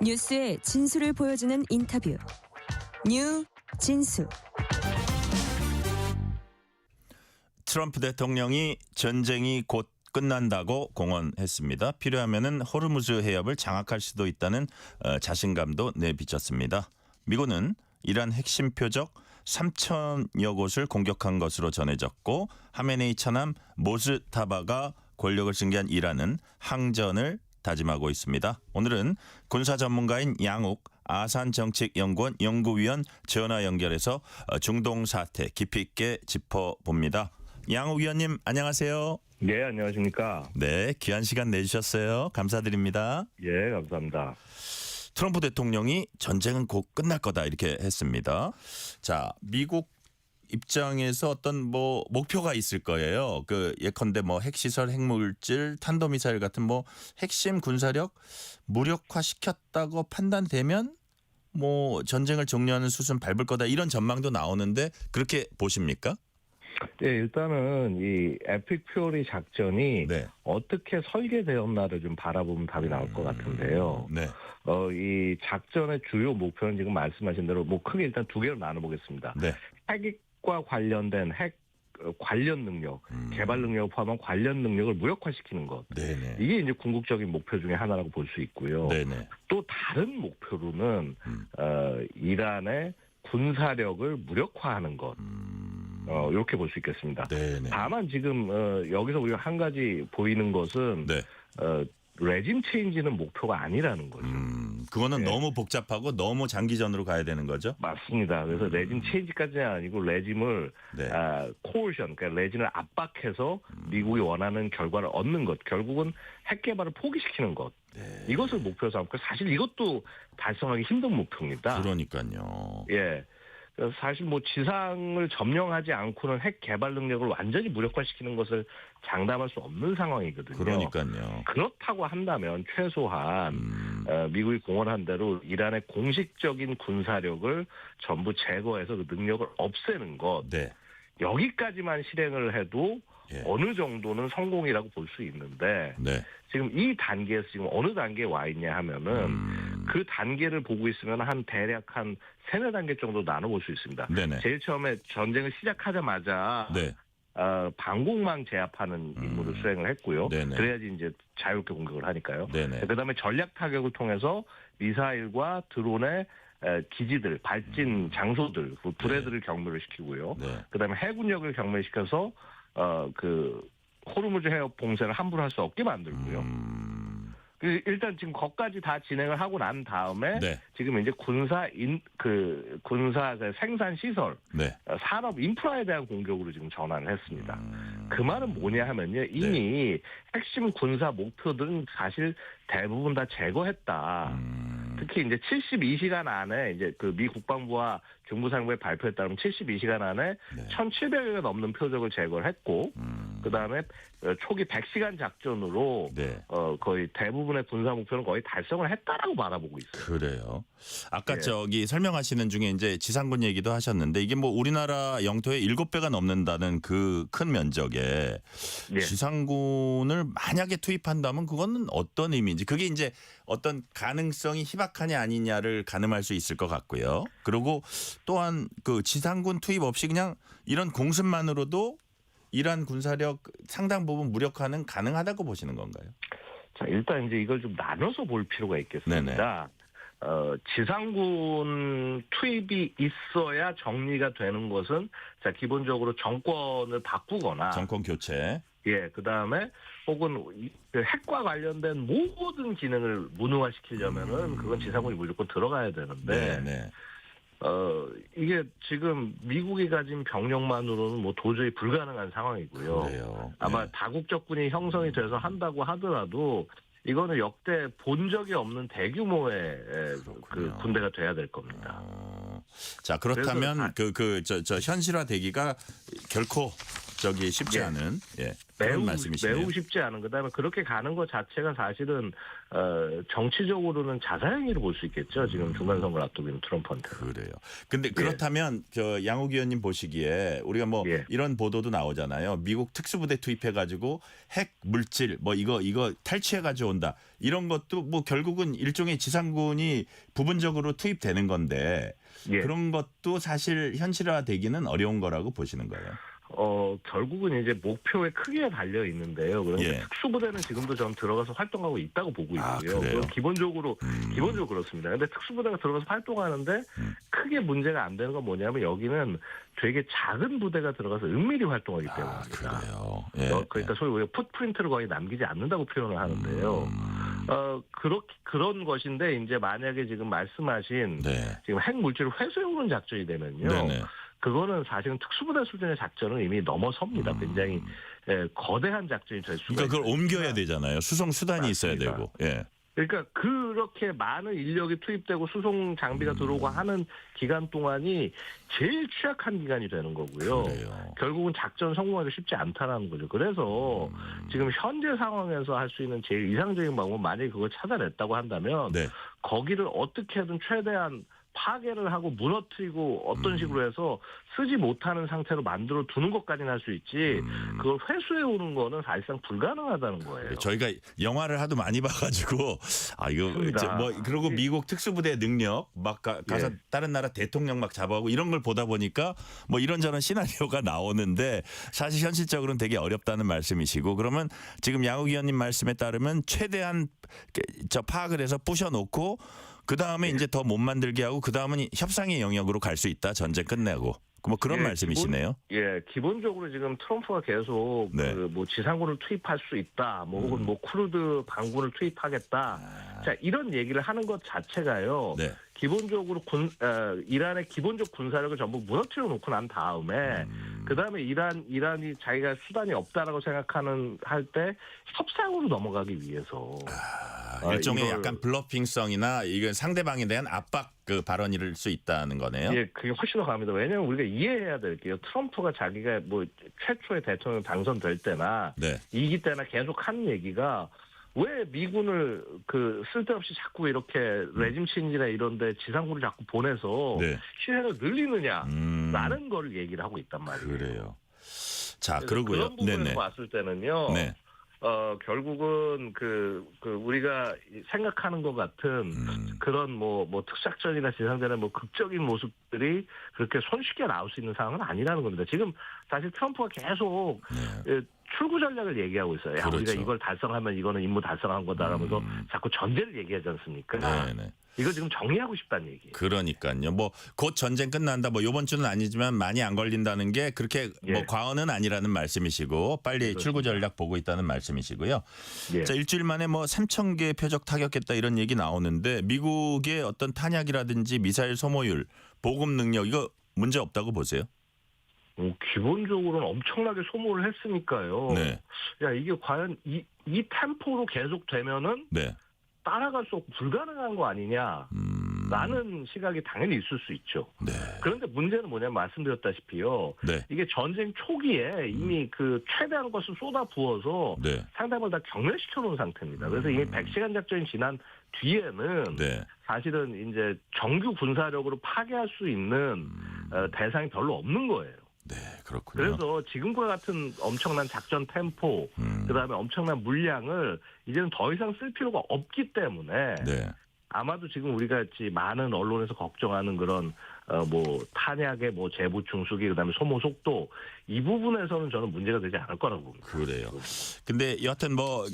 뉴스의 진수를 보여주는 인터뷰. 뉴 진수. 트럼프 대통령이 전쟁이 곧 끝난다고 공언했습니다. 필요하면은 호르무즈 해협을 장악할 수도 있다는 자신감도 내비쳤습니다. 미군은 이란 핵심 표적 3,000여 곳을 공격한 것으로 전해졌고 하메네이 처남 모스타바가 권력을 승계한 이란은 항전을 다짐하고 있습니다. 오늘은 군사 전문가인 양욱 아산정책연구원 연구위원 전화 연결해서 중동 사태 깊이 있게 짚어봅니다. 양욱 위원님 안녕하세요. 네, 안녕하십니까. 네, 귀한 시간 내주셨어요. 감사드립니다. 예, 감사합니다. 트럼프 대통령이 전쟁은 곧 끝날 거다 이렇게 했습니다. 자, 미국 입장에서 어떤 목표가 있을 거예요. 예컨대 핵시설, 핵물질, 탄도미사일 같은 핵심 군사력 무력화시켰다고 판단되면 전쟁을 종료하는 수순 밟을 거다 이런 전망도 나오는데 그렇게 보십니까? 네, 일단은 이 에픽 퓨리 작전이 어떻게 설계되었나를 좀 바라보면 답이 나올 것 같은데요. 네. 이 작전의 주요 목표는 지금 말씀하신 대로 크게 일단 두 개로 나눠보겠습니다. 네. 핵과 관련된 핵 관련 능력, 개발 능력을 포함한 관련 능력을 무력화시키는 것. 네네. 이게 이제 궁극적인 목표 중에 하나라고 볼 수 있고요. 네네. 또 다른 목표로는 이란의 군사력을 무력화하는 것. 이렇게 볼 수 있겠습니다. 네네. 다만 지금 여기서 우리가 한 가지 보이는 것은 레짐 체인지는 목표가 아니라는 거죠. 그거는 너무 복잡하고 너무 장기전으로 가야 되는 거죠? 맞습니다. 그래서 레짐 체인지까지는 아니고 레짐을 코어션, 그러니까 레짐을 압박해서 미국이 원하는 결과를 얻는 것. 결국은 핵 개발을 포기시키는 것. 이것을 목표로 삼고 사실 이것도 달성하기 힘든 목표입니다. 그러니까요. 예. 사실 지상을 점령하지 않고는 핵 개발 능력을 완전히 무력화시키는 것을 장담할 수 없는 상황이거든요. 그러니까요. 그렇다고 한다면 최소한 미국이 공언한 대로 이란의 공식적인 군사력을 전부 제거해서 그 능력을 없애는 것. 여기까지만 실행을 해도 어느 정도는 성공이라고 볼 수 있는데 지금 이 단계에서 지금 어느 단계에 와 있냐 하면은 그 단계를 보고 있으면 대략 한 3-4단계 정도 나눠볼 수 있습니다. 제일 처음에 전쟁을 시작하자마자 방공망 제압하는 임무를 수행을 했고요. 그래야지 이제 자유롭게 공격을 하니까요. 그다음에 전략 타격을 통해서 미사일과 드론의 기지들, 발진 장소들, 불해들을 경멸을 시키고요. 그다음에 해군력을 경멸시켜서 호르무즈 해협 봉쇄를 함부로 할 수 없게 만들고요. 일단 지금 거기까지 다 진행을 하고 난 다음에 지금 이제 군사 생산 시설, 산업 인프라에 대한 공격으로 지금 전환을 했습니다. 그 말은 뭐냐 하면요, 이미 핵심 군사 목표들은 사실 대부분 다 제거했다. 특히 이제 72시간 안에 이제 미 국방부와 중부상부의 발표에 따르면 72시간 안에 1,700여가 넘는 표적을 제거를 했고, 그 다음에 초기 100시간 작전으로 거의 대부분의 군사 목표는 거의 달성을 했다라고 바라보고 있어요. 그래요. 아까 설명하시는 중에 이제 지상군 얘기도 하셨는데 이게 우리나라 영토의 7배가 넘는다는 그 큰 면적에 지상군을 만약에 투입한다면 그거는 어떤 의미인지 그게 이제 어떤 가능성이 희박하냐 아니냐를 가늠할 수 있을 것 같고요. 그리고 또한 그 지상군 투입 없이 그냥 이런 공습만으로도 이란 군사력 상당 부분 무력화는 가능하다고 보시는 건가요? 자, 일단 이제 이걸 좀 나눠서 볼 필요가 있겠습니다. 지상군 투입이 있어야 정리가 되는 것은 기본적으로 정권을 바꾸거나 정권 교체. 그다음에 혹은 핵과 관련된 모든 기능을 무능화시키려면은 그건 지상군이 무조건 들어가야 되는데 이게 지금 미국이 가진 병력만으로는 도저히 불가능한 상황이고요. 아마 다국적군이 형성이 돼서 한다고 하더라도 이거는 역대 본 적이 없는 대규모의 군대가 돼야 될 겁니다. 자, 그렇다면 현실화되기가 결코 저기 쉽지 예. 않은 그런 말씀이시네요. 매우 쉽지 않은. 그다음에 그렇게 가는 것 자체가 사실은 정치적으로는 자살행위로 볼 수 있겠죠. 지금 중간선거를 앞두고 있는 트럼프한테. 그래요. 근데 그렇다면 저 양욱 의원님 보시기에 우리가 뭐 이런 보도도 나오잖아요. 미국 특수부대 투입해가지고 핵 물질 뭐 이거 탈취해 가져온다. 이런 것도 뭐 결국은 일종의 지상군이 부분적으로 투입되는 건데 그런 것도 사실 현실화되기는 어려운 거라고 보시는 거예요. 결국은 이제 목표의 크기에 달려 있는데요. 그런데 특수부대는 지금도 전 들어가서 활동하고 있다고 보고 있고요. 그건 기본적으로 그렇습니다. 근데 특수부대가 들어가서 활동하는데 크게 문제가 안 되는 건 뭐냐면 여기는 되게 작은 부대가 들어가서 은밀히 활동하기 때문입니다. 그래요. 그러니까 소위 우리가 풋프린트를 거의 남기지 않는다고 표현을 하는데요. 그런 것인데 이제 만약에 지금 말씀하신 지금 핵 물질을 회수해오는 작전이 되면요. 그거는 사실은 특수부대 수준의 작전은 이미 넘어섭니다. 굉장히 거대한 작전이 될 수가 있어요. 그러니까 그걸 옮겨야 되잖아요. 수송 수단이 맞습니다. 있어야 되고. 그러니까 그렇게 많은 인력이 투입되고 수송 장비가 들어오고 하는 기간 동안이 제일 취약한 기간이 되는 거고요. 결국은 작전 성공하기 쉽지 않다는 거죠. 그래서 지금 현재 상황에서 할 수 있는 제일 이상적인 방법은 만약에 그걸 찾아냈다고 한다면 거기를 어떻게든 최대한 파괴를 하고 무너뜨리고 어떤 식으로 해서 쓰지 못하는 상태로 만들어 두는 것까지는 할 수 있지 그걸 회수해 오는 거는 사실상 불가능하다는 거예요. 저희가 영화를 하도 많이 봐가지고 이거 뭐 그리고 미국 특수부대 능력 막 가서 다른 나라 대통령 막 잡아오고 이런 걸 보다 보니까 뭐 이런저런 시나리오가 나오는데 사실 현실적으로는 되게 어렵다는 말씀이시고 그러면 지금 양욱 의원님 말씀에 따르면 최대한 파악을 해서 부셔놓고 그 다음에 이제 더 못 만들게 하고 그 다음은 협상의 영역으로 갈 수 있다. 전쟁 끝내고. 뭐 그런 말씀이시네요. 기본적으로 지금 트럼프가 계속 뭐 지상군을 투입할 수 있다. 뭐 혹은 뭐 쿠르드 반군을 투입하겠다. 자, 이런 얘기를 하는 것 자체가요. 기본적으로 이란의 기본적 군사력을 전부 무너뜨려 놓고 난 다음에 그다음에 이란이 자기가 수단이 없다라고 생각하는 할 때 협상으로 넘어가기 위해서 일종의 약간 블러핑성이나 이건 상대방에 대한 압박 그 발언일 수 있다는 거네요. 그게 훨씬 더 강합니다. 왜냐하면 우리가 이해해야 될 게요. 트럼프가 자기가 뭐 최초의 대통령 당선될 때나 이기 때나 계속 하는 얘기가 왜 미군을 쓸데없이 자꾸 이렇게 레짐 체인지나 이런데 지상군을 자꾸 보내서 시행을 늘리느냐라는 걸 얘기를 하고 있단 말이에요. 그래요. 자, 그러고요. 그런 부분에서 봤을 때는요. 결국은 우리가 생각하는 것 같은 그런 뭐 특작전이나 지상전의 뭐 극적인 모습들이 그렇게 손쉽게 나올 수 있는 상황은 아니라는 겁니다. 지금 사실 트럼프가 계속 출구 전략을 얘기하고 있어요. 우리가 이걸 달성하면 이거는 임무 달성한 거다라면서 자꾸 전제를 얘기하지 않습니까? 이거 지금 정리하고 싶다는 얘기예요. 그러니까요. 뭐 곧 전쟁 끝난다. 뭐 이번 주는 아니지만 많이 안 걸린다는 게 그렇게 뭐 과언은 아니라는 말씀이시고 빨리 출구 전략 보고 있다는 말씀이시고요. 자, 일주일 만에 뭐 3,000개 표적 타격했다 이런 얘기 나오는데 미국의 어떤 탄약이라든지 미사일 소모율, 보급 능력 이거 문제 없다고 보세요? 기본적으로는 엄청나게 소모를 했으니까요. 이게 과연 이 템포로 계속 되면은 따라갈 수 없고 불가능한 거 아니냐라는 시각이 당연히 있을 수 있죠. 그런데 문제는 뭐냐면 말씀드렸다시피요. 이게 전쟁 초기에 이미 최대한 것을 쏟아 부어서 상대방을 다 경멸시켜 놓은 상태입니다. 그래서 이미 100시간 작전이 지난 뒤에는 사실은 이제 정규 군사력으로 파괴할 수 있는 대상이 별로 없는 거예요. 그렇군요. 그래서 지금과 같은 엄청난 작전 템포, 그다음에 엄청난 물량을 이제는 더 이상 쓸 필요가 없기 때문에 아마도 지금 우리가 많은 언론에서 걱정하는 그런 뭐 탄약의 뭐 재보충 수기 그다음에 소모 속도 이 부분에서는 저는 문제가 되지 않을 거라고 봅니다. 그래요. 근데 여하튼 뭐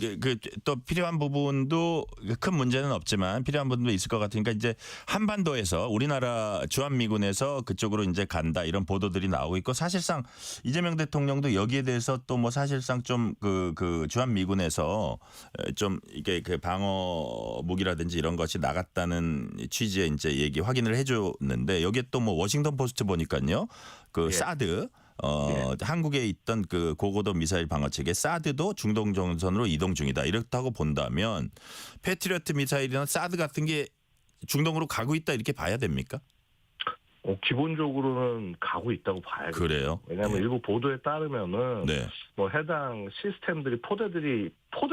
또 필요한 부분도 큰 문제는 없지만 필요한 부분도 있을 것 같으니까 이제 한반도에서 우리나라 주한미군에서 그쪽으로 이제 간다 이런 보도들이 나오고 있고 사실상 이재명 대통령도 여기에 대해서 또 뭐 사실상 좀 주한미군에서 좀 이게 방어 무기라든지 이런 것이 나갔다는 취지의 이제 얘기 확인을 해줬는데 여기에 또 뭐 워싱턴 포스트 보니까요 사드 한국에 있던 고고도 미사일 방어 체계 사드도 중동 전선으로 이동 중이다. 이렇다고 본다면 패트리어트 미사일이나 사드 같은 게 중동으로 가고 있다 이렇게 봐야 됩니까? 기본적으로는 가고 있다고 봐야죠. 그래요? 왜냐하면 일부 보도에 따르면은 네. 뭐 해당 시스템들이 포대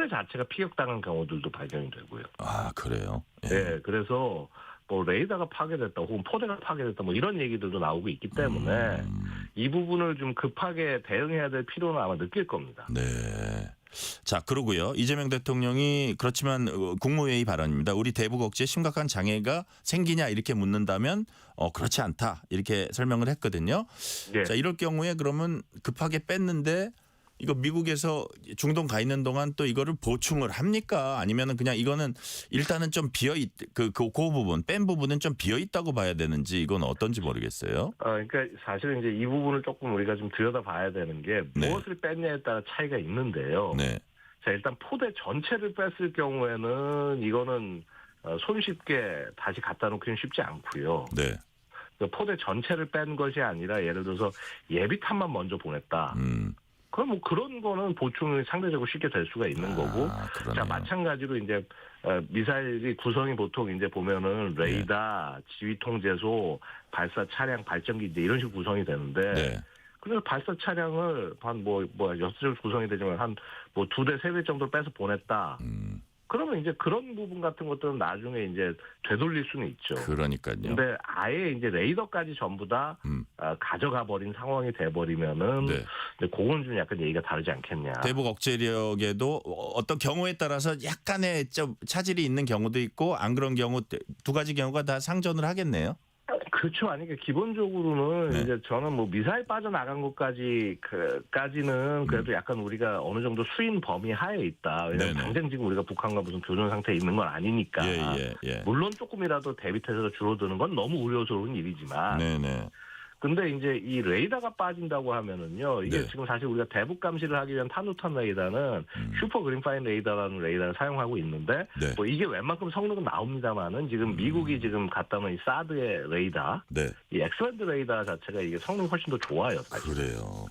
자체가 피격당한 경우들도 발견이 되고요. 아, 그래요? 예. 네, 그래서 뭐 레이더가 파괴됐다, 혹은 포대가 파괴됐다, 뭐 이런 얘기들도 나오고 있기 때문에 이 부분을 좀 급하게 대응해야 될 필요는 아마 느낄 겁니다. 네. 자, 그러고요. 이재명 대통령이 그렇지만 국무회의 발언입니다. 우리 대북 억지에 심각한 장애가 생기냐 이렇게 묻는다면 그렇지 않다 이렇게 설명을 했거든요. 네. 자, 이럴 경우에 그러면 급하게 뺐는데 이거 미국에서 중동 가 있는 동안 또 이거를 보충을 합니까? 아니면은 그냥 이거는 일단은 좀 비어 그 부분 뺀 부분은 좀 비어 있다고 봐야 되는지 이건 어떤지 모르겠어요. 그러니까 사실은 이제 이 부분을 조금 우리가 좀 들여다봐야 되는 게 네. 무엇을 뺐냐에 따라 차이가 있는데요. 네. 자, 일단 포대 전체를 뺐을 경우에는 이거는 손쉽게 다시 갖다 놓기는 쉽지 않고요. 네. 포대 전체를 뺀 것이 아니라 예를 들어서 예비탄만 먼저 보냈다. 그럼 뭐 그런 거는 보충이 상대적으로 쉽게 될 수가 있는 거고. 그러네요. 자, 마찬가지로 이제 미사일이 구성이 보통 이제 보면은 레이더, 지휘 통제소, 발사 차량, 발전기 이제 이런 식으로 구성이 되는데. 네. 그래서 발사 차량을 한 6대 구성이 되지만 한 2대, 3대 정도 빼서 보냈다. 그러면 이제 그런 부분 같은 것들은 나중에 이제 되돌릴 수는 있죠. 그러니까요. 근데 아예 이제 레이더까지 전부 다 가져가 버린 상황이 돼 버리면은 네. 그건 좀 약간 얘기가 다르지 않겠냐. 대북 억제력에도 어떤 경우에 따라서 약간의 좀 차질이 있는 경우도 있고 안 그런 경우 두 가지 경우가 다 상존을 하겠네요. 그렇죠. 아니, 그러니까 기본적으로는 네. 이제 저는 뭐 미사일 빠져나간 것까지는 그래도 약간 우리가 어느 정도 수인 범위 하에 있다. 왜냐하면 네네. 당장 지금 우리가 북한과 무슨 교전 상태에 있는 건 아니니까. 예. 물론 조금이라도 대비태세가 줄어드는 건 너무 우려스러운 일이지만. 네네. 근데 이제 이 레이더가 빠진다고 하면은요, 이게 네. 지금 사실 우리가 대북 감시를 하기 위한 탄도탄 레이더는 슈퍼 그린파인 레이더라는 레이더를 사용하고 있는데, 네. 뭐 이게 웬만큼 성능은 나옵니다만은 지금 미국이 지금 갖다 놓은 이 사드의 레이더, 네. 이 엑스밴드 레이더 자체가 이게 성능이 훨씬 더 좋아요, 사실. 그래요.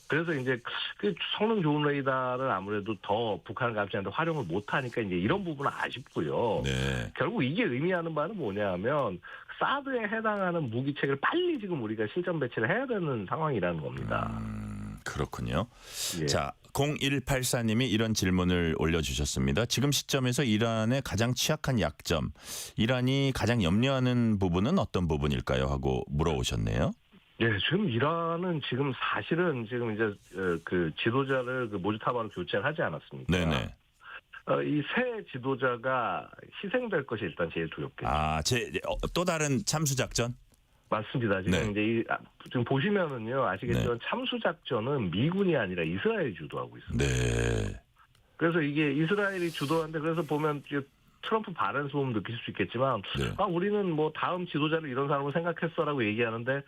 그래서 이제 그 성능 좋은 레이더를 아무래도 더 북한 감시하는데 활용을 못하니까 이제 이런 부분은 아쉽고요. 네. 결국 이게 의미하는 바는 뭐냐면 사드에 해당하는 무기체계를 빨리 지금 우리가 실전 배치를 해야 되는 상황이라는 겁니다. 그렇군요. 예. 자, 0184님이 이런 질문을 올려주셨습니다. 지금 시점에서 이란의 가장 취약한 약점, 이란이 가장 염려하는 부분은 어떤 부분일까요? 하고 물어오셨네요. 예, 지금 이란은 지금 사실은 지금 이제 그 지도자를 모주타바로 교체를 하지 않았습니까? 네네. 이 새 지도자가 희생될 것이 일단 제일 두렵겠죠. 또 다른 참수 작전? 맞습니다. 지금 네. 이제 지금 보시면은요, 아시겠지만 네. 참수 작전은 미군이 아니라 이스라엘이 주도하고 있습니다. 네. 그래서 이게 이스라엘이 주도하는데 그래서 보면 트럼프 발언 소음 느낄 수 있겠지만, 네. 우리는 뭐 다음 지도자를 이런 사람을 생각했어라고 얘기하는데,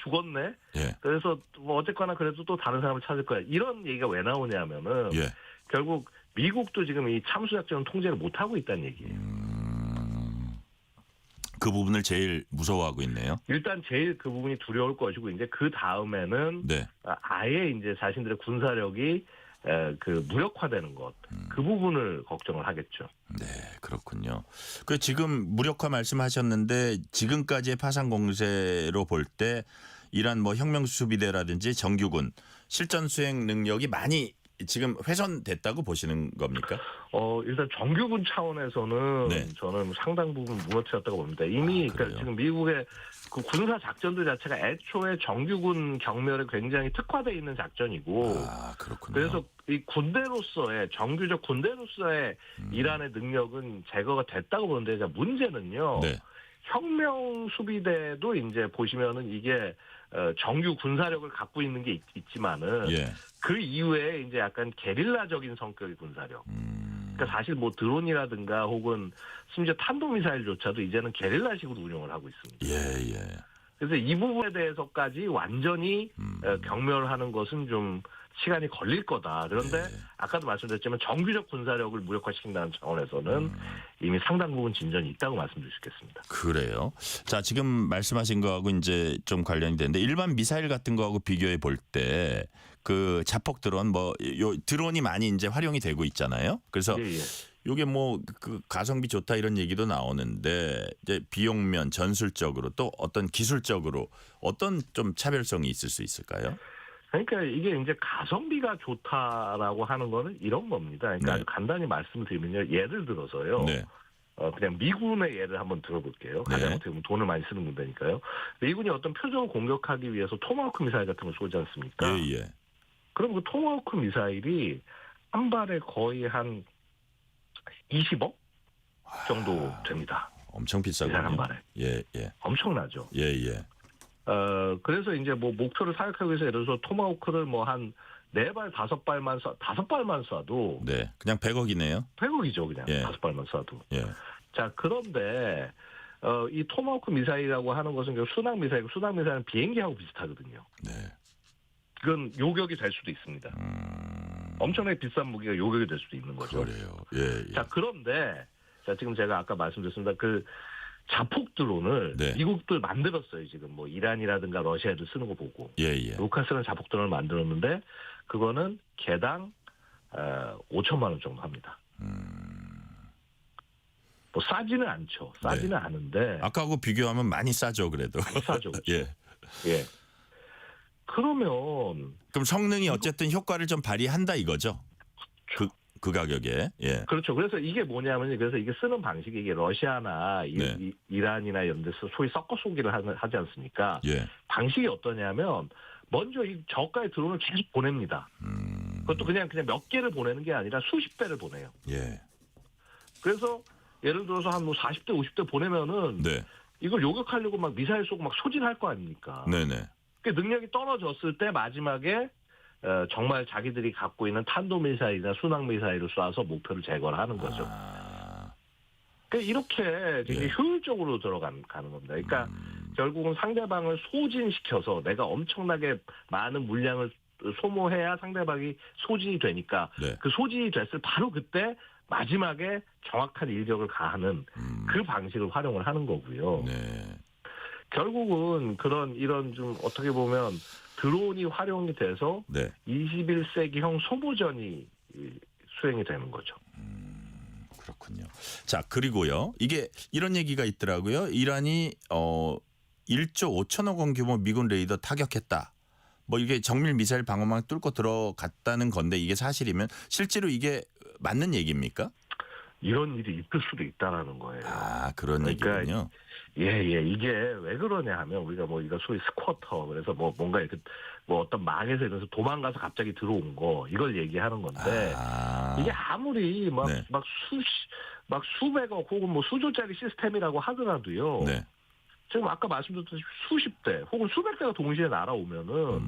죽었네. 예. 그래서 뭐 어쨌거나 그래도 또 다른 사람을 찾을 거야. 이런 얘기가 왜 나오냐면은 예. 결국 미국도 지금 이 참수 작전을 통제를 못 하고 있다는 얘기예요. 그 부분을 제일 무서워하고 있네요. 일단 제일 그 부분이 두려울 것이고 이제 그 다음에는 네. 아예 이제 자신들의 군사력이 무력화되는 것, 그 부분을 걱정을 하겠죠. 네, 그렇군요. 그 지금 무력화 말씀하셨는데 지금까지의 파상 공세로 볼 때 이란 뭐 혁명수비대라든지 정규군 실전 수행 능력이 많이 지금 훼손됐다고 보시는 겁니까? 일단 정규군 차원에서는 네. 저는 상당 부분 무너뜨렸다고 봅니다. 이미 그러니까 지금 미국의 그 군사 작전들 자체가 애초에 정규군 경멸에 굉장히 특화되어 있는 작전이고, 그렇군요. 그래서 이 군대로서의 정규적 군대로서의 이란의 능력은 제거가 됐다고 보는데, 문제는요. 네. 혁명 수비대도 이제 보시면은 이게 정규 군사력을 갖고 있는 게 있지만은 예. 그 이후에 이제 약간 게릴라적인 성격의 군사력. 그러니까 사실 뭐 드론이라든가 혹은 심지어 탄도미사일조차도 이제는 게릴라식으로 운영을 하고 있습니다. 예. 그래서 이 부분에 대해서까지 완전히 경멸하는 것은 좀 시간이 걸릴 거다. 그런데 아까도 말씀드렸지만 정규적 군사력을 무력화시킨다는 차원에서는 이미 상당 부분 진전이 있다고 말씀드릴 수 있겠습니다. 그래요. 자, 지금 말씀하신 거하고 이제 좀 관련이 되는데 일반 미사일 같은 거하고 비교해 볼 때 그 자폭 드론 드론이 많이 이제 활용이 되고 있잖아요. 그래서 예. 요게 뭐 그 가성비 좋다 이런 얘기도 나오는데 이제 비용면 전술적으로 또 어떤 기술적으로 어떤 좀 차별성이 있을 수 있을까요? 그러니까 이게 이제 가성비가 좋다라고 하는 거는 이런 겁니다. 그러니까 네. 아주 간단히 말씀드리면요. 예를 들어서요. 네. 그냥 미군의 예를 한번 들어볼게요. 가장 네. 어떻게 보면 돈을 많이 쓰는 군대니까요. 미군이 어떤 표적을 공격하기 위해서 토마호크 미사일 같은 걸 쏘지 않습니까? 예, 예. 그럼 그 토마호크 미사일이 한 발에 거의 한 20억 정도 됩니다. 엄청 비싸군요. 미사일 한 발에. 예, 예. 엄청나죠. 예, 예. 그래서 이제 뭐 목표를 사격하기 위해서 예를 들어서 토마호크를 뭐 한 4발, 5발만 5발만 쏴도 네. 그냥 100억이네요. 100억이죠, 그냥. 예. 5발만 쏴도. 예. 자, 그런데 이 토마호크 미사일이라고 하는 것은 순항 미사일이고 순항 미사일은 비행기하고 비슷하거든요. 네. 그건 요격이 될 수도 있습니다. 엄청나게 비싼 무기가 요격이 될 수도 있는 거죠. 그래요. 예, 예. 자, 그런데 지금 제가 아까 말씀드렸습니다. 그 자폭 드론을 네. 미국도 만들었어요. 지금 뭐 이란이라든가 러시아도 쓰는 거 보고. 예, 예. 루카스는 자폭 드론을 만들었는데 그거는 개당 5천만 원 정도 합니다. 뭐 싸지는 않죠. 싸지는 않은데 아까하고 비교하면 많이 싸죠, 그래도. 싸죠. 그렇죠? 예. 예. 그러면 그럼 성능이 어쨌든 효과를 좀 발휘한다 이거죠. 그 가격에. 예. 그렇죠. 그래서 이게 뭐냐면 그래서 이게 쓰는 방식이 이게 러시아나 네. 이란이나 이런 데서 소위 섞어 쏘기를 하지 않습니까? 예. 방식이 어떠냐면 먼저 이 저가의 드론을 계속 보냅니다. 그것도 그냥 몇 개를 보내는 게 아니라 수십 대를 보내요. 예. 그래서 예를 들어서 한 뭐 40대, 50대 보내면은 네. 이걸 요격하려고 막 미사일 쏘고 막 소진할 거 아닙니까? 네네. 그 능력이 떨어졌을 때 마지막에 정말 자기들이 갖고 있는 탄도미사일이나 순항미사일을 쏴서 목표를 제거를 하는 거죠. 그러니까 이렇게 되게 예. 효율적으로 가는 겁니다. 그러니까 결국은 상대방을 소진시켜서 내가 엄청나게 많은 물량을 소모해야 상대방이 소진이 되니까 네. 그 소진이 됐을 바로 그때 마지막에 정확한 일격을 가하는 그 방식을 활용을 하는 거고요. 네. 결국은 이런 좀 어떻게 보면 드론이 활용이 돼서 네. 21세기형 소모전이 수행이 되는 거죠. 그렇군요. 자, 그리고요. 이게 이런 얘기가 있더라고요. 이란이 1조 5천억 원 규모 미군 레이더 타격했다. 뭐 이게 정밀 미사일 방어망 뚫고 들어갔다는 건데 이게 사실이면 실제로 이게 맞는 얘기입니까? 이런 일이 있을 수도 있다라는 거예요. 아, 그런 그러니까 얘기군요. 예. 이게 왜 그러냐 하면 우리가 뭐 이거 소위 스쿼터 그래서 뭐 뭔가 이렇게 뭐 어떤 막에서 이래서 도망가서 갑자기 들어온 거 이걸 얘기하는 건데 이게 아무리 네. 막 수백억 혹은 뭐 수조짜리 시스템이라고 하더라도요. 네. 지금 아까 말씀드렸듯이 수십 대 혹은 수백 대가 동시에 날아오면은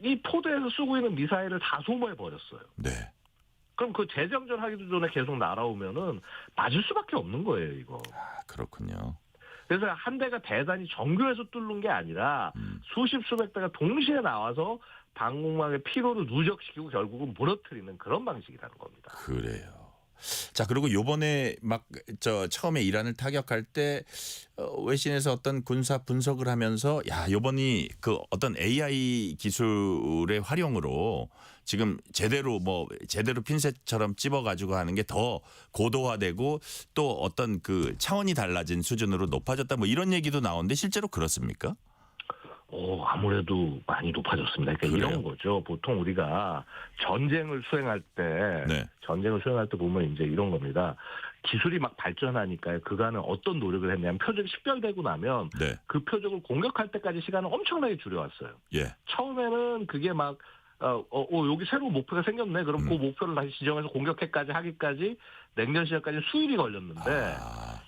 이 포대에서 쓰고 있는 미사일을 다 소모해 버렸어요. 네. 그럼 그 재정전 하기도 전에 계속 날아오면은 맞을 수밖에 없는 거예요, 이거. 아, 그렇군요. 그래서 한 대가 대단히 정교해서 뚫는 게 아니라 수십 수백 대가 동시에 나와서 방공망의 피로를 누적시키고 결국은 무너뜨리는 그런 방식이라는 겁니다. 그래요. 자, 그리고 요번에 처음에 이란을 타격할 때 외신에서 어떤 군사 분석을 하면서 야, 요번이 그 어떤 AI 기술의 활용으로 지금 제대로 핀셋처럼 찝어 가지고 하는 게 더 고도화되고 또 어떤 그 차원이 달라진 수준으로 높아졌다 뭐 이런 얘기도 나오는데 실제로 그렇습니까? 아무래도 많이 높아졌습니다. 그러니까 그래요? 이런 거죠. 보통 우리가 전쟁을 수행할 때 보면 이제 이런 겁니다. 기술이 막 발전하니까요. 그간은 어떤 노력을 했냐면 표적이 식별되고 나면 네. 그 표적을 공격할 때까지 시간을 엄청나게 줄여왔어요. 예. 처음에는 그게 막 여기 새로운 목표가 생겼네. 그럼 그 목표를 다시 지정해서 공격해까지 하기까지 냉전 시절까지 수일이 걸렸는데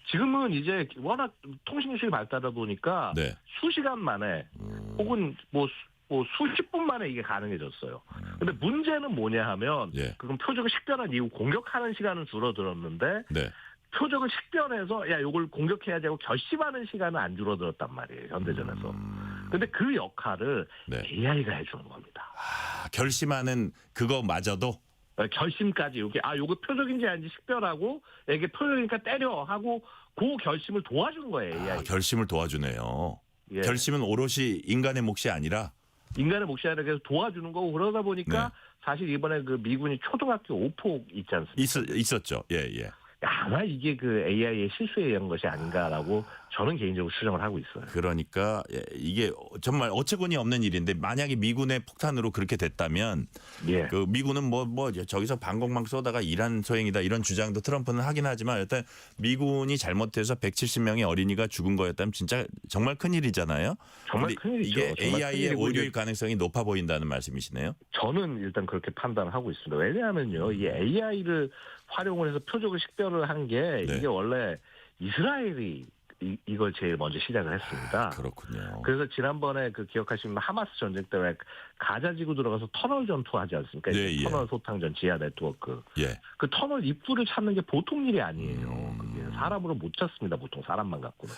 지금은 이제 워낙 통신 기술이 발달하다 보니까 네. 수시간 만에 혹은 뭐 수십 분 만에 이게 가능해졌어요. 근데 문제는 뭐냐 하면 예. 그럼 표적을 식별한 이후 공격하는 시간은 줄어들었는데 네. 표적을 식별해서 요걸 공격해야지 하고 결심하는 시간은 안 줄어들었단 말이에요. 현대전에서. 근데 그 역할을 네. AI가 해주는 겁니다. 결심하는 그거마저도 결심까지 요게 표적인지 아닌지 식별하고 이게 표적이니까 때려 하고 그 결심을 도와주는 거예요. AI. 결심을 도와주네요. 예. 결심은 오롯이 인간의 몫이 아니라 인간의 몫이 아니라 계속 도와주는 거고 그러다 보니까 네. 사실 이번에 그 미군이 초등학교 오폭 있지 않습니까? 있었죠. 예. 아마 이게 그 AI의 실수에 의한 것이 아닌가라고 저는 개인적으로 추정을 하고 있어요. 그러니까 이게 정말 어처구니 없는 일인데 만약에 미군의 폭탄으로 그렇게 됐다면 예. 그 미군은 뭐 저기서 방공망 쏘다가 이란 소행이다 이런 주장도 트럼프는 하긴 하지만 일단 미군이 잘못해서 170명의 어린이가 죽은 거였다면 진짜 정말 큰일이잖아요. 정말 큰일이죠. 이게 정말 AI의 큰일이고 오류일 가능성이 높아 보인다는 말씀이시네요. 저는 일단 그렇게 판단하고 있습니다. 왜냐하면요. 이 AI를 활용을 해서 표적을 식별을 한 게 네. 이게 원래 이스라엘이 이걸 제일 먼저 시작을 했습니다. 그렇군요. 그래서 지난번에 그 기억하시면 하마스 전쟁 때 왜 가자 지구 들어가서 터널 전투하지 않습니까? 네, 터널 소탕전 지하 네트워크. 예. 그 터널 입구를 찾는 게 보통 일이 아니에요. 그게 사람으로 못 찾습니다. 보통 사람만 갖고는.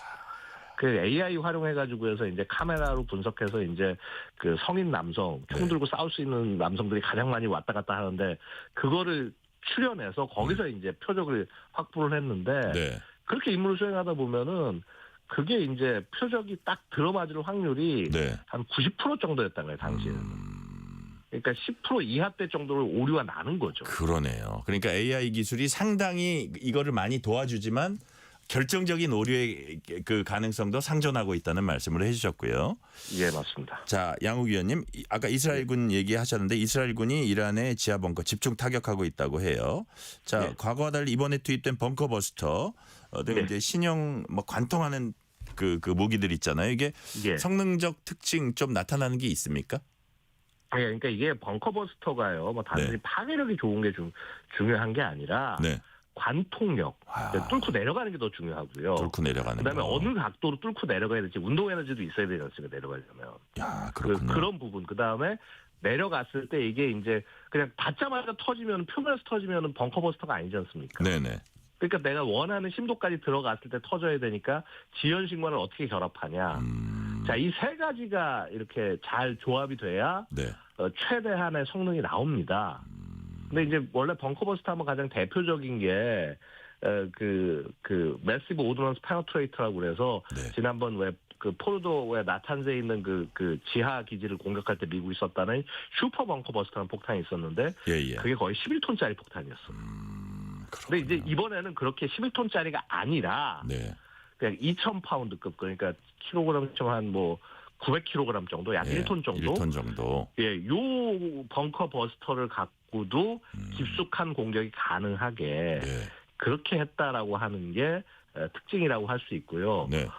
그 AI 활용해가지고 해서 이제 카메라로 분석해서 이제 그 성인 남성, 총 들고 싸울 수 있는 남성들이 가장 많이 왔다 갔다 하는데 그거를 출연해서 거기서 이제 표적을 확보를 했는데 네. 그렇게 임무를 수행하다 보면은 그게 이제 표적이 딱 들어맞을 확률이 네. 한 90% 정도였단 거예요, 당시에는. 그러니까 10% 이하대 정도로 오류가 나는 거죠. 그러네요. 그러니까 AI 기술이 상당히 이거를 많이 도와주지만 결정적인 오류의 그 가능성도 상존하고 있다는 말씀을 해주셨고요. 예, 맞습니다. 자, 양욱 위원님, 아까 이스라엘군 얘기하셨는데 이스라엘군이 이란의 지하 벙커 집중 타격하고 있다고 해요. 자, 네. 과거와 달리 이번에 투입된 벙커 버스터 등 네. 이제 신형 뭐 관통하는 그 무기들 있잖아요. 이게 예. 성능적 특징 좀 나타나는 게 있습니까? 예, 그러니까 이게 벙커버스터가요. 뭐 단순히 네. 파괴력이 좋은 게 중요한 게 아니라 네. 관통력, 그러니까 뚫고 내려가는 게 더 중요하고요. 뚫고 내려가는 그다음에 거. 어느 각도로 뚫고 내려가야 될지 운동 에너지도 있어야 되지 않습니까? 내려가려면. 야, 그렇군요. 그런 부분. 그다음에 내려갔을 때 이게 이제 그냥 닿자마자 터지면 표면에서 터지면 벙커버스터가 아니지 않습니까? 네네. 그러니까 내가 원하는 심도까지 들어갔을 때 터져야 되니까 지연식만을 어떻게 결합하냐. 자, 이 세 가지가 이렇게 잘 조합이 돼야 네. 최대한의 성능이 나옵니다. 근데 이제 원래 벙커버스터 하면 가장 대표적인 게 매시브 오더넌스 페너트레이터라고 그래서 네. 지난번 왜 그 포르도 왜 나탄즈에 있는 그 지하 기지를 공격할 때 미국이 썼다는 슈퍼 벙커버스터라는 폭탄이 있었는데 예. 그게 거의 11톤짜리 폭탄이었어. 근데 이제 이번에는 그렇게 11톤짜리가 아니라 네. 그냥 2,000파운드급 그러니까 킬로그램 한 뭐 900kg 정도, 약 1톤 정도. 1톤 정도. 예, 요 벙커 버스터를 갖고도 깊숙한 공격이 가능하게 네. 그렇게 했다라고 하는 게 특징이라고 할 수 있고요. 네.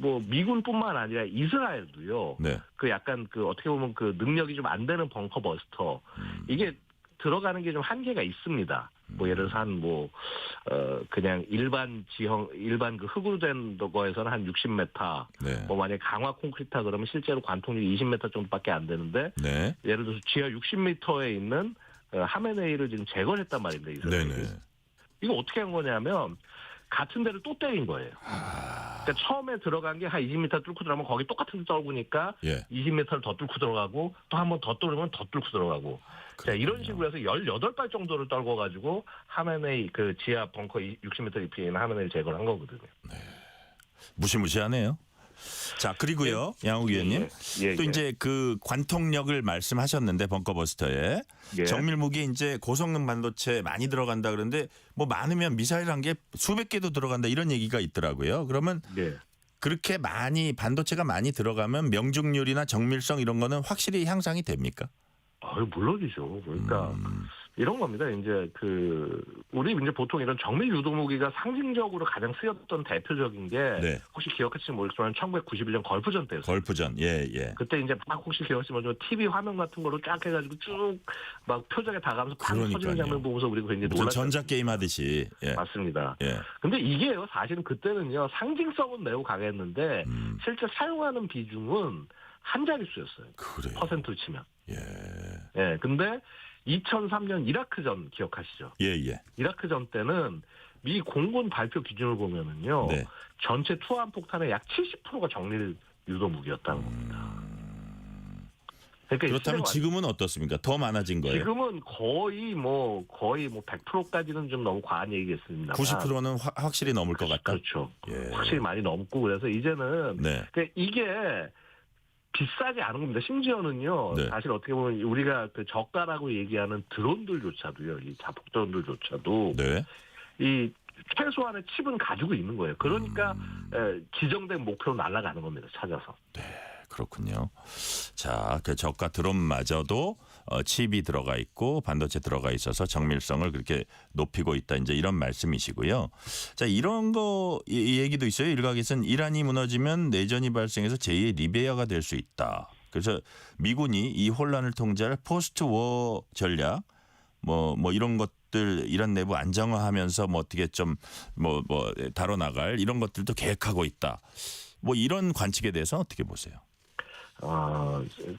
뭐 미군뿐만 아니라 이스라엘도요. 네. 그 약간 그 어떻게 보면 그 능력이 좀 안 되는 벙커 버스터 이게 들어가는 게 좀 한계가 있습니다. 뭐 예를 들어서 그냥 일반 그 흙으로 된 거에서는 한 60m. 네. 뭐 만약에 강화 콘크리트다 그러면 실제로 관통력이 20m 정도밖에 안 되는데 네. 예를 들어서 지하 60m에 있는 하메네이를 지금 제거를 했단 말입니다. 이스라엘이. 네네. 이거 어떻게 한 거냐면 같은 데를 또 때린 거예요. 그러니까 처음에 들어간 게 한 20m 뚫고 들어가면 거기 똑같은 데 떨구니까 예. 20m를 더 뚫고 들어가고 또 한 번 더 뚫으면 더 뚫고 들어가고. 자, 이런 식으로 해서 18발 정도를 떨궈가지고 하메네이 그 지하 벙커 60m 깊이에 있는 하메네이를 제거를 한 거거든요. 무시무시하네요. 자, 그리고요. 양욱 위원님. 또 이제 그 관통력을 말씀하셨는데 벙커버스터에 정밀 무기에 이제 고성능 반도체 많이 들어간다 그러는데 뭐 많으면 미사일 한 개 수백 개도 들어간다 이런 얘기가 있더라고요. 그러면 그렇게 많이 반도체가 많이 들어가면 명중률이나 정밀성 이런 거는 확실히 향상이 됩니까? 물론이죠. 그러니까 이런 겁니다. 이제 우리 이제 보통 이런 정밀 유도무기가 상징적으로 가장 쓰였던 대표적인 게 혹시 기억하실지 모르겠지만 1991년 걸프전 때였어요. 걸프전, 예. 그때 이제 막 혹시 기억하실지 모르지만 TV 화면 같은 거로 쫙 해가지고 쭉 막 표적에 다가면서 방 터지는 장면 보면서 우리가 굉장히 놀랐어요. 전자 게임 하듯이. 예. 맞습니다. 예. 근데 이게요, 사실은 그때는요 상징성은 매우 강했는데 실제 사용하는 비중은 한 자릿수였어요. 그래요. 퍼센트로 치면. 예. 근데 2003년 이라크전 기억하시죠? 예. 이라크전 때는 미 공군 발표 기준을 보면은요. 전체 투하함 폭탄의 약 70%가 정밀 유도 무기였다는 겁니다. 그러니까 그렇다면 지금은 어떻습니까? 더 많아진 거예요? 지금은 거의 100%까지는 좀 너무 과한 얘기겠습니다. 90%는 확실히 넘을 것 같다? 그렇죠. 예. 확실히 많이 넘고 그래서 이제는 이게 비싸지 않은 겁니다. 심지어는요. 네. 사실 어떻게 보면 우리가 그 저가라고 얘기하는 드론들조차도요. 이 자폭 드론들조차도 네. 이 최소한의 칩은 가지고 있는 거예요. 그러니까 지정된 목표로 날아가는 겁니다. 찾아서. 그렇군요. 자, 그 저가 드론마저도 칩이 들어가 있고 반도체 들어가 있어서 정밀성을 그렇게 높이고 있다. 이제 이런 말씀이시고요. 자, 이런 거 이 얘기도 있어요. 일각에서는 이란이 무너지면 내전이 발생해서 제2의 리비아가 될 수 있다. 그래서 미군이 이 혼란을 통제할 포스트 워 전략 뭐 이런 것들 이란 내부 안정화하면서 뭐 어떻게 좀 뭐 다뤄나갈 이런 것들도 계획하고 있다. 뭐 이런 관측에 대해서 어떻게 보세요?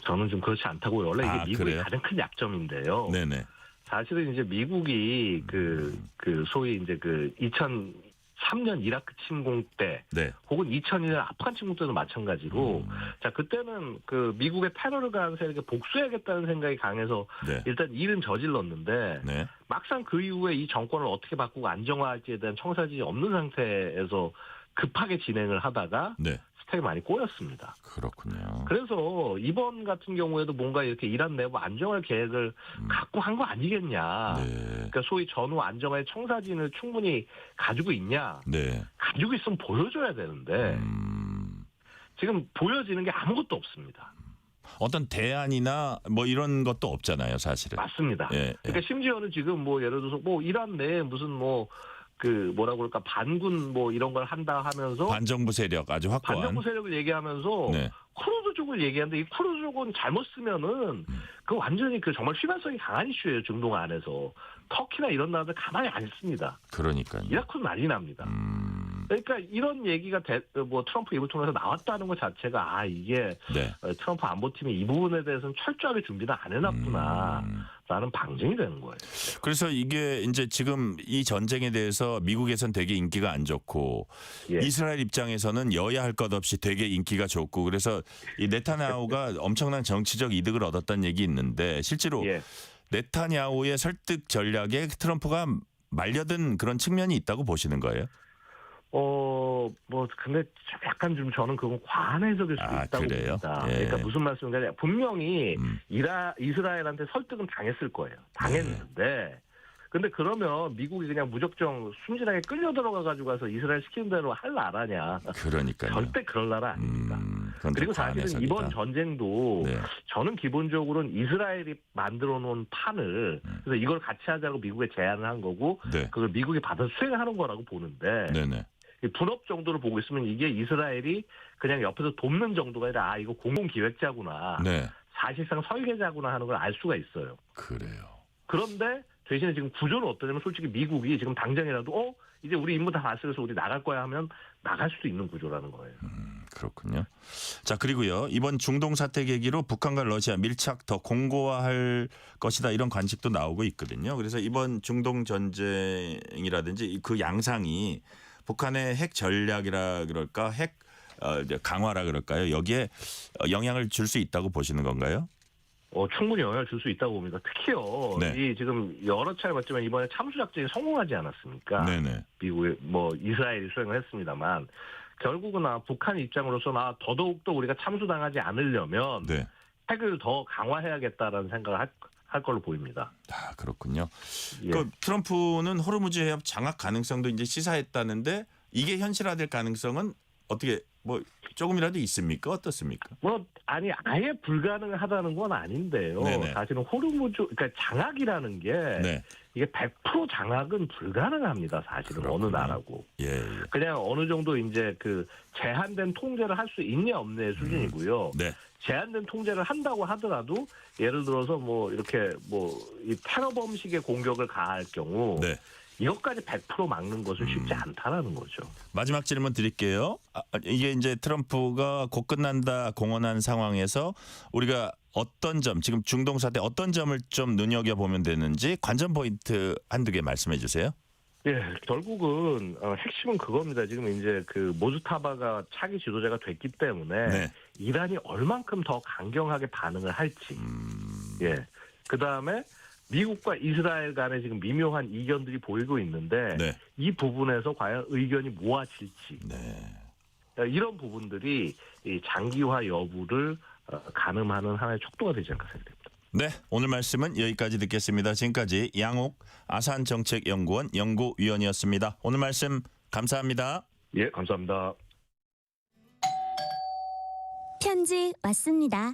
저는 좀 그렇지 않다고요. 원래 이게 미국의 그래요? 가장 큰 약점인데요. 네네. 사실은 이제 미국이 그 소위 이제 그 2003년 이라크 침공 때, 네. 혹은 2002년 아프간 침공 때도 마찬가지로, 자 그때는 그 미국의 테러를 가한 세력에 복수해야겠다는 생각이 강해서 네. 일단 일은 저질렀는데 네. 막상 그 이후에 이 정권을 어떻게 바꾸고 안정화할지에 대한 청사진이 없는 상태에서 급하게 진행을 하다가 네. 스택이 많이 꼬였습니다. 그렇군요. 그래서 이번 같은 경우에도 뭔가 이렇게 이란 내부 안정화 계획을 갖고 한 거 아니겠냐. 네. 그러니까 소위 전후 안정화의 청사진을 충분히 가지고 있냐. 네. 가지고 있으면 보여줘야 되는데 지금 보여지는 게 아무것도 없습니다. 어떤 대안이나 뭐 이런 것도 없잖아요, 사실은. 맞습니다. 예, 그러니까 심지어는 지금 뭐 예를 들어서 뭐 이란 내에 무슨 뭐 그 뭐라고 그럴까 반군 뭐 이런 걸 한다 하면서 반정부 세력 아주 확고한. 반정부 세력을 얘기하면서 네. 쿠르드족을 얘기하는데 이 쿠르드족은 잘못 쓰면은 그 완전히 그 정말 휘발성이 강한 이슈예요. 중동 안에서. 터키나 이런 나라들 가만히 안 있습니다. 그러니까요. 이라크는 난리 납니다. 그러니까 이런 얘기가 뭐 트럼프 입을 통해서 나왔다는 것 자체가 이게 네. 트럼프 안보팀이 이 부분에 대해서는 철저하게 준비를 안 해놨구나 라는 방증이 되는 거예요. 그래서 이게 이제 지금 이 전쟁에 대해서 미국에선 되게 인기가 안 좋고 예. 이스라엘 입장에서는 여야 할 것 없이 되게 인기가 좋고 그래서 이 네타냐후가 엄청난 정치적 이득을 얻었다는 얘기 있는데 실제로 예. 네타냐후의 설득 전략에 트럼프가 말려든 그런 측면이 있다고 보시는 거예요? 뭐 근데 약간 좀 저는 그건 과한 해석일 수도 있다고 그래요? 봅니다. 예. 그러니까 무슨 말씀인가 분명히 이스라엘한테 설득은 당했을 거예요. 당했는데 근데 그러면 미국이 그냥 무작정 순진하게 끌려 들어가 가지고 가서 이스라엘 시키는 대로 할 나라냐? 그러니까요. 절대 그럴 나라 아닙니다. 그건 좀 그리고 과한 사실은 해석이다. 이번 전쟁도 네. 저는 기본적으로는 이스라엘이 만들어 놓은 판을 그래서 이걸 같이 하자고 미국에 제안을 한 거고 네. 그걸 미국이 받아서 수행하는 거라고 보는데 네네. 분업 정도로 보고 있으면 이게 이스라엘이 그냥 옆에서 돕는 정도가 아니라 이거 공동기획자구나. 네. 사실상 설계자구나 하는 걸 알 수가 있어요. 그래요. 그런데 대신에 지금 구조는 어떠냐면 솔직히 미국이 지금 당장이라도 이제 우리 임무 다 봤어서 우리 나갈 거야 하면 나갈 수도 있는 구조라는 거예요. 그렇군요. 자, 그리고요. 이번 중동 사태 계기로 북한과 러시아 밀착 더 공고화할 것이다 이런 관측도 나오고 있거든요. 그래서 이번 중동 전쟁이라든지 그 양상이 북한의 핵 전략이라 그럴까 핵 강화라 그럴까요? 여기에 영향을 줄 수 있다고 보시는 건가요? 충분히 영향을 줄 수 있다고 봅니다. 특히요. 네. 이 지금 여러 차례 봤지만 이번에 참수작전이 성공하지 않았습니까? 네네. 미국의 이스라엘이 수행을 했습니다만 결국은 북한 입장으로서 더더욱 또 우리가 참수당하지 않으려면 네. 핵을 더 강화해야겠다라는 생각을 할 걸로 보입니다. 그렇군요. 예. 그 트럼프는 호르무즈 해협 장악 가능성도 이제 시사했다는데 이게 현실화될 가능성은 어떻게 조금이라도 있습니까? 어떻습니까? 아예 불가능하다는 건 아닌데요. 네네. 사실은 호르무즈 그러니까 장악이라는 게 네. 이게 100% 장악은 불가능합니다. 사실은 그렇군요. 어느 나라고. 예. 그냥 어느 정도 이제 그 제한된 통제를 할 수 있냐 없냐의 수준이고요. 네. 제한된 통제를 한다고 하더라도 예를 들어서 이렇게 이 테러 범식의 공격을 가할 경우 네. 이것까지 100% 막는 것은 쉽지 않다라는 거죠. 마지막 질문 드릴게요. 이게 이제 트럼프가 곧 끝난다 공언한 상황에서 우리가 어떤 점 지금 중동 사태 어떤 점을 좀 눈여겨보면 되는지 관전 포인트 한두 개 말씀해 주세요. 예, 결국은 핵심은 그겁니다. 지금 이제 그 모주타바가 차기 지도자가 됐기 때문에 네. 이란이 얼만큼 더 강경하게 반응을 할지. 예. 그다음에 미국과 이스라엘 간에 지금 미묘한 이견들이 보이고 있는데 네. 이 부분에서 과연 의견이 모아질지. 네. 이런 부분들이 이 장기화 여부를 가늠하는 하나의 촉도가 되지 않을까 생각됩니다. 네, 오늘 말씀은 여기까지 듣겠습니다. 지금까지 양옥 아산정책연구원 연구위원이었습니다. 오늘 말씀 감사합니다. 예, 감사합니다. 편지 왔습니다.